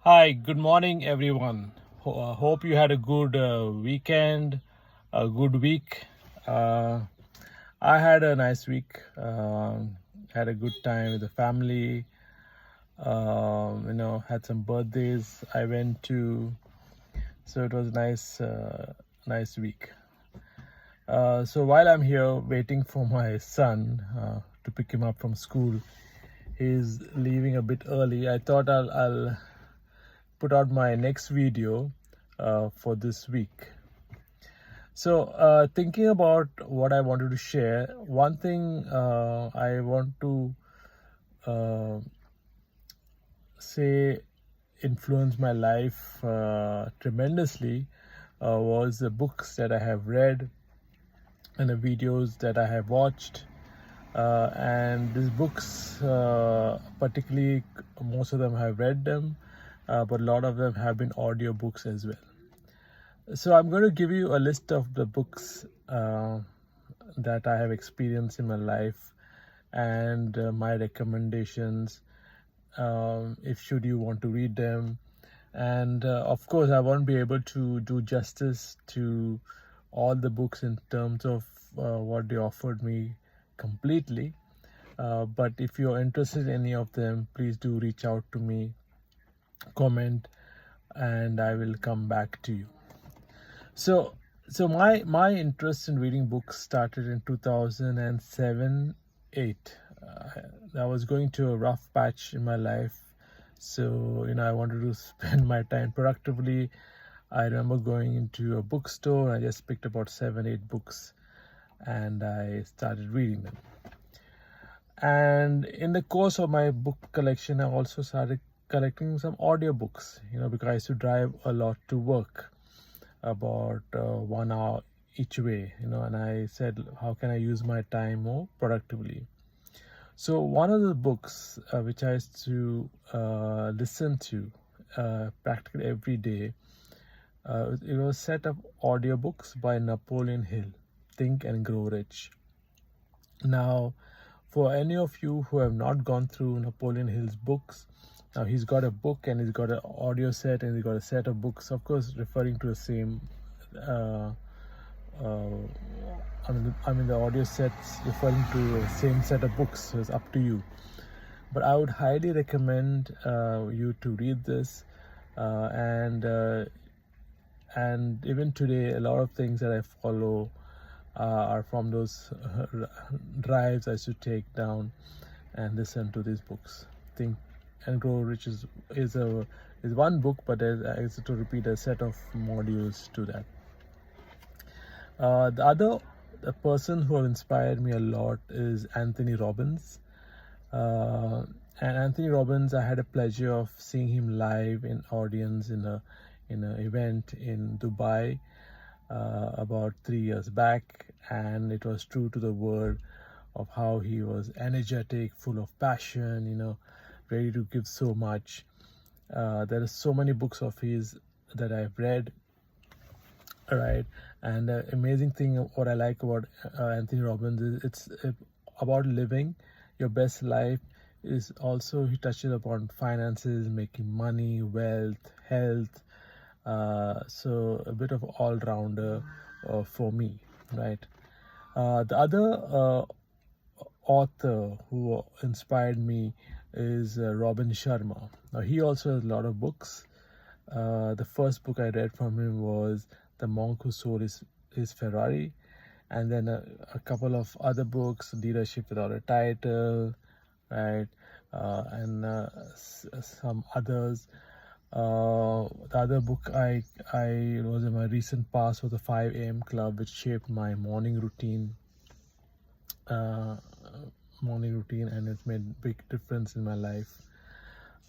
Hi, good morning, everyone. Hope you had a good weekend, a good week. Uh, I had a nice week. Had a good time with the family. Had some birthdays I went to, so it was nice, nice week. So while I'm here waiting for my son to pick him up from school, he's leaving a bit early. I thought I'll put out my next video for this week. So, thinking about what I wanted to share, one thing I want to uh, say influenced my life tremendously was the books that I have read and the videos that I have watched. And these books, particularly, most of them have read them, but a lot of them have been audio books as well. So I'm going to give you a list of the books that I have experienced in my life and my recommendations if should you want to read them. And of course, I won't be able to do justice to all the books in terms of what they offered me completely. But if you're interested in any of them, please do reach out to me, comment, and I will come back to you. So, my interest in reading books started in 2007, 8. I was going through a rough patch in my life, so I wanted to spend my time productively. I remember going into a bookstore. I just picked about 7, 8 books, and I started reading them. And in the course of my book collection, I also started collecting some audiobooks. Because I used to drive a lot to work, about 1 hour each way, and I said, how can I use my time more productively? So one of the books which I used to listen to practically every day, it was a set of audiobooks by Napoleon Hill, Think and Grow Rich. Now, for any of you who have not gone through Napoleon Hill's books, now he's got a book and he's got an audio set and he's got a set of books, of course, referring to the same. Uh, the audio set's referring to the same set of books, so it's up to you. But I would highly recommend you to read this, and even today, a lot of things that I follow are from those drives I used to take down and listen to these books. Think and Grow Rich is one book, but I used to repeat a set of modules to that. The person who have inspired me a lot is Anthony Robbins. And Anthony Robbins, I had a pleasure of seeing him live in audience in an event in Dubai about 3 years back, and it was true to the word of how he was energetic, full of passion, ready to give so much. There are so many books of his that I've read, right? And the amazing thing, what I like about Anthony Robbins is it's about living your best life. Is also he touches upon finances, making money, wealth, health. So a bit of all-rounder for me, right? The other author who inspired me is Robin Sharma. Now he also has a lot of books. The first book I read from him was The Monk Who Sold His Ferrari, and then a couple of other books, Leadership Without a Title, right, and some others. The other book I was in my recent past was the 5 a.m. Club, which shaped my morning routine. And it's made big difference in my life.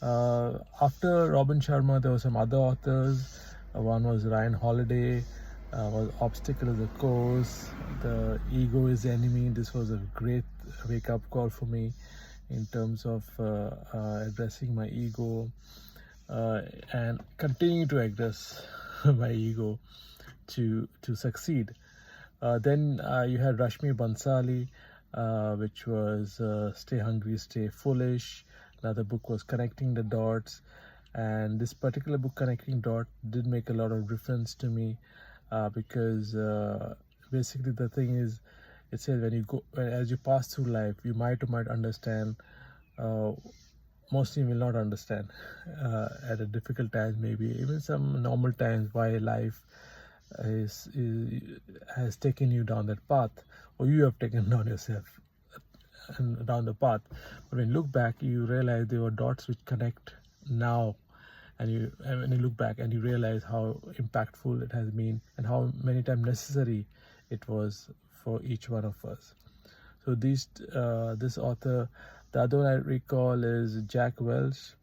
After Robin Sharma, there were some other authors. One was Ryan Holiday, was Obstacle is a Course, The Ego is the Enemy. This was a great wake-up call for me in terms of addressing my ego and continuing to address my ego to succeed. Then you had Rashmi Bansali, which was Stay Hungry, Stay Foolish. Another book was Connecting the Dots. And this particular book, Connecting Dot, did make a lot of difference to me, because basically the thing is, it says when you go, as you pass through life, you might or might understand, mostly will not understand, at a difficult times, maybe even some normal times, why life has taken you down that path, or you have taken down yourself and down the path. But when you look back, you realize there were dots which connect now, and when you look back and you realize how impactful it has been and how many times necessary it was for each one of us. So this author, the other one I recall is Jack Welch,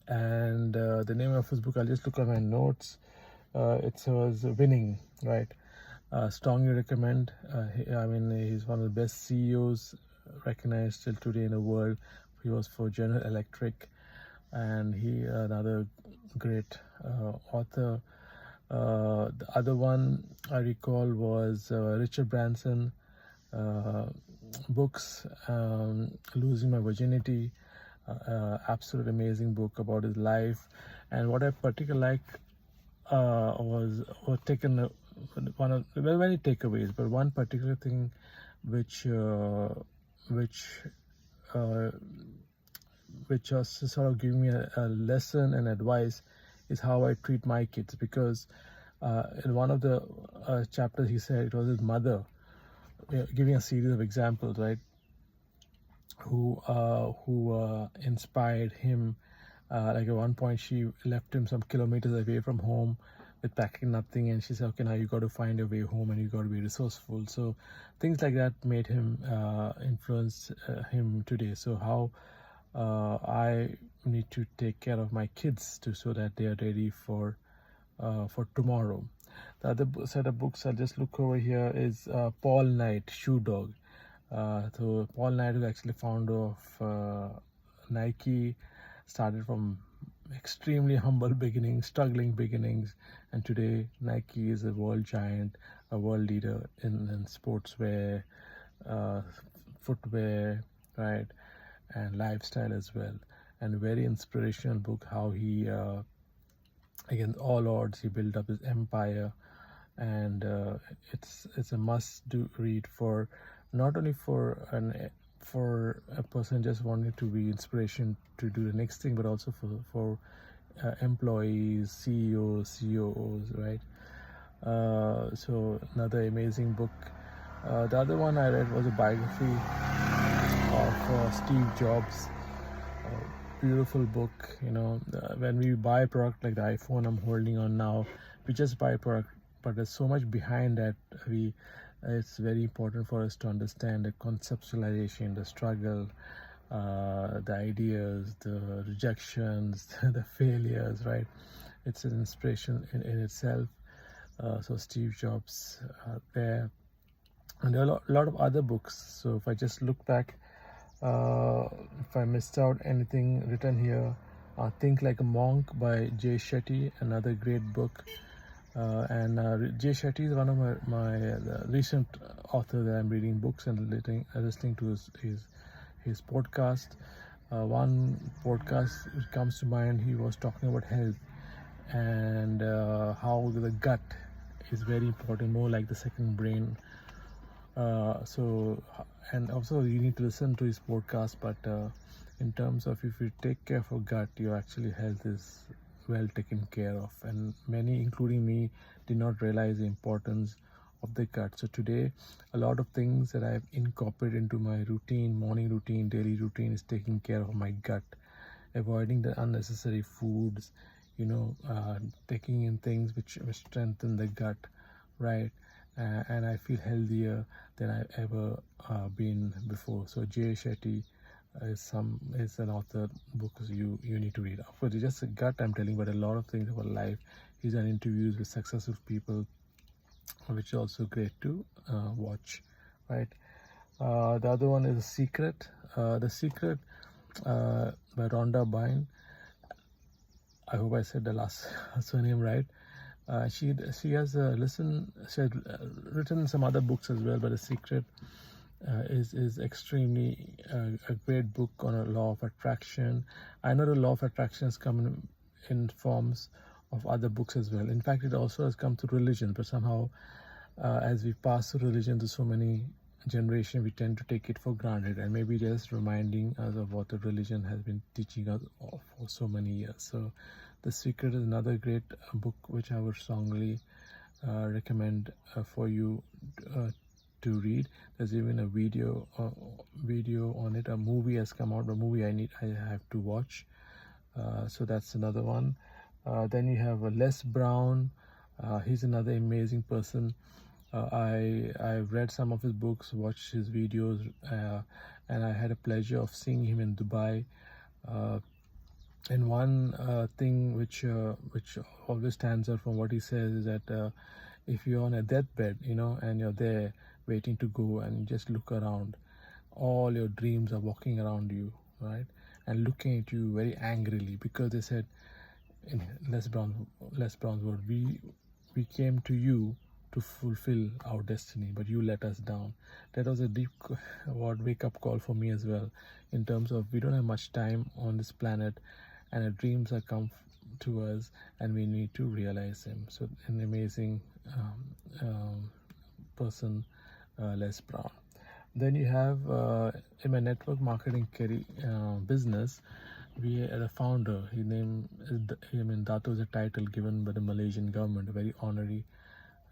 and the name of his book, I'll just look at my notes. It was Winning, right? Strongly recommend. He's one of the best CEOs recognized till today in the world. He was for General Electric, and he another great author. The other one I recall was Richard Branson books, Losing My Virginity, absolute amazing book about his life. And what I particularly like was taken one of many takeaways, but one particular thing which was sort of giving me a lesson and advice is how I treat my kids. Because in one of the chapters he said it was his mother, giving a series of examples, right, who inspired him. Like at one point she left him some kilometers away from home with packing nothing, and she said, okay, now you got to find your way home and you got to be resourceful. So things like that made him influence him today. So how I need to take care of my kids so that they are ready for tomorrow. The other set of books I'll just look over here is Paul Knight, Shoe Dog. So Paul Knight is actually founder of Nike, started from extremely humble beginnings, struggling beginnings, and today Nike is a world giant, a world leader in sportswear, footwear, right, and lifestyle as well. And a very inspirational book, how he against all odds he built up his empire. And it's a must-do read for not only for a person just wanting to be inspiration to do the next thing, but also for employees, CEOs, COOs, right? So another amazing book. The other one I read was a biography of Steve Jobs. Beautiful book. When we buy a product like the iPhone I'm holding on now, we just buy a product, but there's so much behind that. It's very important for us to understand the conceptualization, the struggle, the ideas, the rejections, the failures, right? It's an inspiration in itself. So Steve Jobs there. And there are a lot of other books. So if I just look back, if I missed out anything written here, Think Like a Monk by Jay Shetty, another great book. And Jay Shetty is one of my recent author that I'm reading books and listening to his podcast. One podcast which comes to mind, he was talking about health and how the gut is very important, more like the second brain. And also you need to listen to his podcast, but in terms of if you take care of your gut, your actually health is well taken care of. And many, including me, did not realize the importance of the gut. So today, a lot of things that I've incorporated into my routine, morning routine, daily routine, is taking care of my gut, avoiding the unnecessary foods, taking in things which strengthen the gut, right? And I feel healthier than I've ever been before. So Jay Shetty is an author book you need to read. Of course, it's just a gut I'm telling, but a lot of things about life. He's done interviews with successful people, which is also great to watch, right? The other one is The Secret. The Secret by Rhonda Byrne. I hope I said the last surname right. She has written some other books as well, but The Secret is extremely a great book on a law of attraction. I know the law of attraction has come in forms of other books as well. In fact, it also has come through religion, but somehow as we pass through religion to so many generations, we tend to take it for granted, and maybe just reminding us of what the religion has been teaching us for so many years. So The Secret is another great book which I would strongly recommend for you to read. There's even a video on it. A movie has come out. A movie I have to watch. So that's another one. Then you have Les Brown. He's another amazing person. I've read some of his books, watched his videos, and I had a pleasure of seeing him in Dubai. And one thing which always stands out from what he says is that if you're on a deathbed, and you're there waiting to go, and you just look around, all your dreams are walking around you, right, and looking at you very angrily, because they said in Les Brown's word, we came to you to fulfill our destiny, but you let us down. That was a deep wake-up call for me as well, in terms of we don't have much time on this planet, and our dreams are come to us, and we need to realize them. So an amazing person, Les Brown. Then you have in my network marketing business, we had a founder. His name is Dato is a title given by the Malaysian government, a very honorary,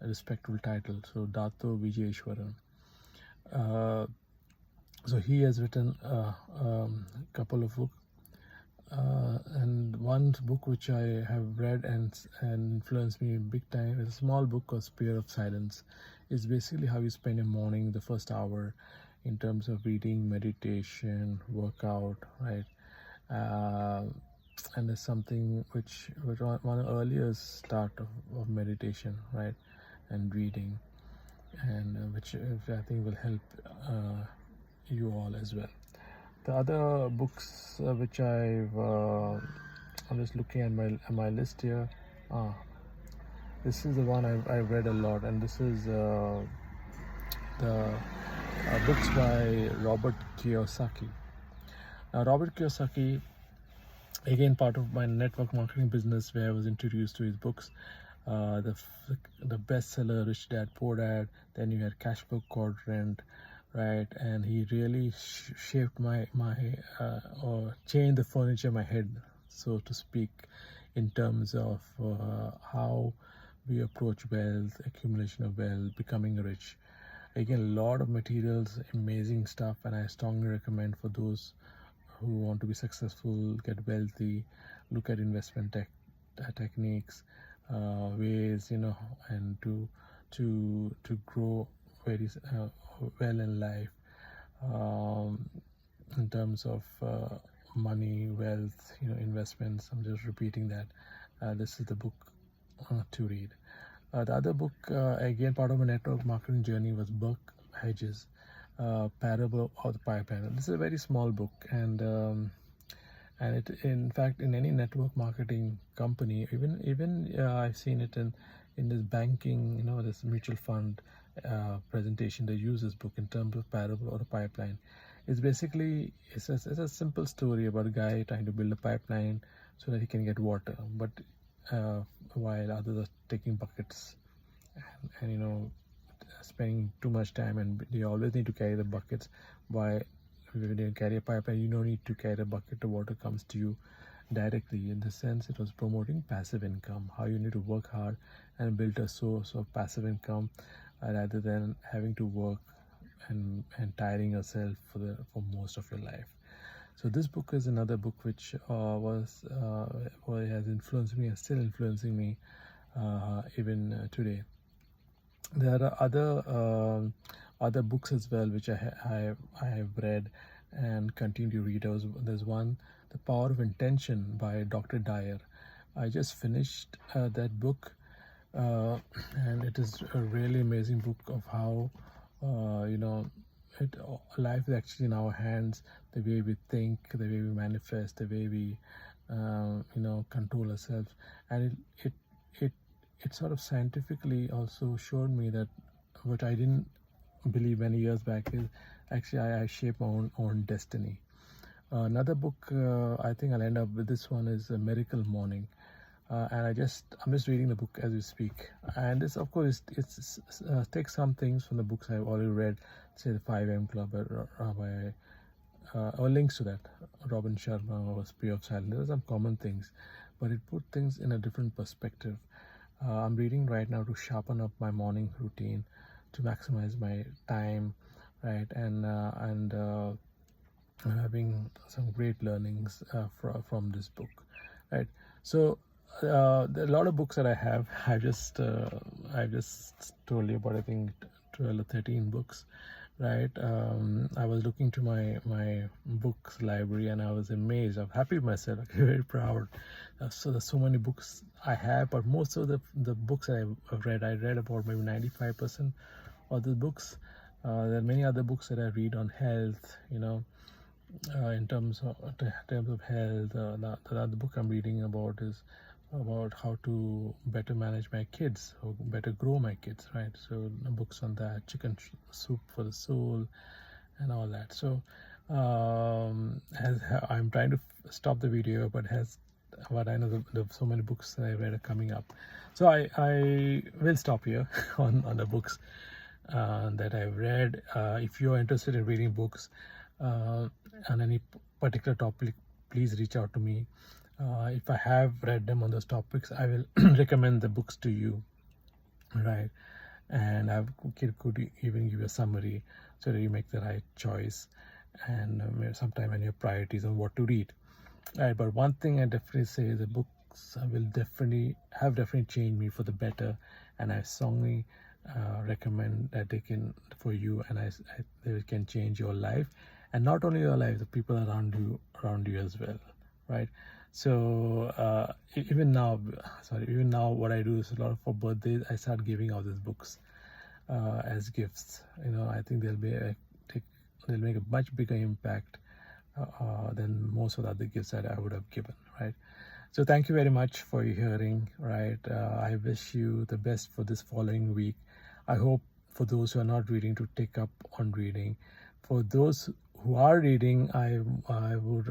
respectful title. So Dato Vijayeshwaran. So he has written a couple of books. And one book which I have read and influenced me big time is a small book called Spear of Silence. It's basically how you spend your morning, the first hour, in terms of reading, meditation, workout, right? And there's something which one of the earliest start of meditation, right, and reading, and which I think will help you all as well. The other books which I'm just looking at my list here. This is the one I've read a lot, and this is the books by Robert Kiyosaki. Now, Robert Kiyosaki, again, part of my network marketing business, where I was introduced to his books. The bestseller Rich Dad Poor Dad. Then you had Cash Flow Quadrant, right? And he really shaped my or changed the furniture in my head, so to speak, in terms of how we approach wealth, accumulation of wealth, becoming rich. Again, a lot of materials, amazing stuff, and I strongly recommend for those who want to be successful, get wealthy, look at investment techniques, ways, and to grow very well in life, in terms of money, wealth, investments. I'm just repeating that. This is the book to read. The other book, again, part of my network marketing journey, was Burke Hedges, Parable of the Pipeline. This is a very small book, and it, in fact, in any network marketing company, even I've seen it in this banking, this mutual fund presentation, they use this book in terms of Parable or the Pipeline. It's basically it's a simple story about a guy trying to build a pipeline so that he can get water, but while others are taking buckets and spending too much time, and they always need to carry the buckets. Why, when you carry a pipeline, you don't need to carry a bucket. The water comes to you directly. In the sense, it was promoting passive income, how you need to work hard and build a source of passive income, rather than having to work and tiring yourself for most of your life. So this book is another book which has influenced me and still influencing me even today. There are other books as well which I have read and continue to read. There's one, The Power of Intention by Dr. Dyer. I just finished that book, and it is a really amazing book of how life is actually in our hands. The way we think, the way we manifest, the way we control ourselves, and it sort of scientifically also showed me that what I didn't believe many years back is Actually, I shape my own destiny. Another book I think I'll end up with this one is Miracle Morning. And I'm just reading the book as we speak. And this, of course, it's takes some things from the books I've already read, say the 5 a.m. Club or links to that, Robin Sharma or Spear of Silence. There are some common things, but it put things in a different perspective. I'm reading right now to sharpen up my morning routine, to maximize my time, right? And I'm having some great learnings from this book, right? So there are a lot of books that I have. I just told you about, I think, 12 or 13 books, right? I was looking to my books library and I was amazed. I'm happy with myself, very proud. So there's so many books I have, but most of the books I've read, I read about maybe 95% of the books. There are many other books that I read on health, in terms of health. The book I'm reading about is about how to better manage my kids, or better grow my kids, right? So books on that, Chicken Soup for the Soul, and all that. So I'm trying to stop the video, but I know the so many books that I read are coming up. So I will stop here on the books that I've read. If you're interested in reading books on any particular topic, please reach out to me. If I have read them on those topics, I will recommend the books to you, right? And I could even give you a summary so that you make the right choice, and sometime when your priorities on what to read, right? But one thing I definitely say is the books will definitely changed me for the better, and I strongly recommend that they can for you, and they can change your life, and not only your life, the people around you as well, right? So even now, what I do is a lot of, for birthdays, I start giving out these books as gifts. I think they'll make a much bigger impact than most of the other gifts that I would have given, right? So thank you very much for your hearing, right? I wish you the best for this following week. I hope for those who are not reading to take up on reading. For those who are reading, I would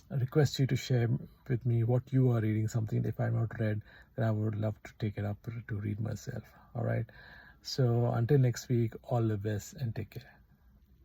request you to share with me what you are reading, something if I'm not read, then I would love to take it up to read myself. All right. So until next week, all the best and take care.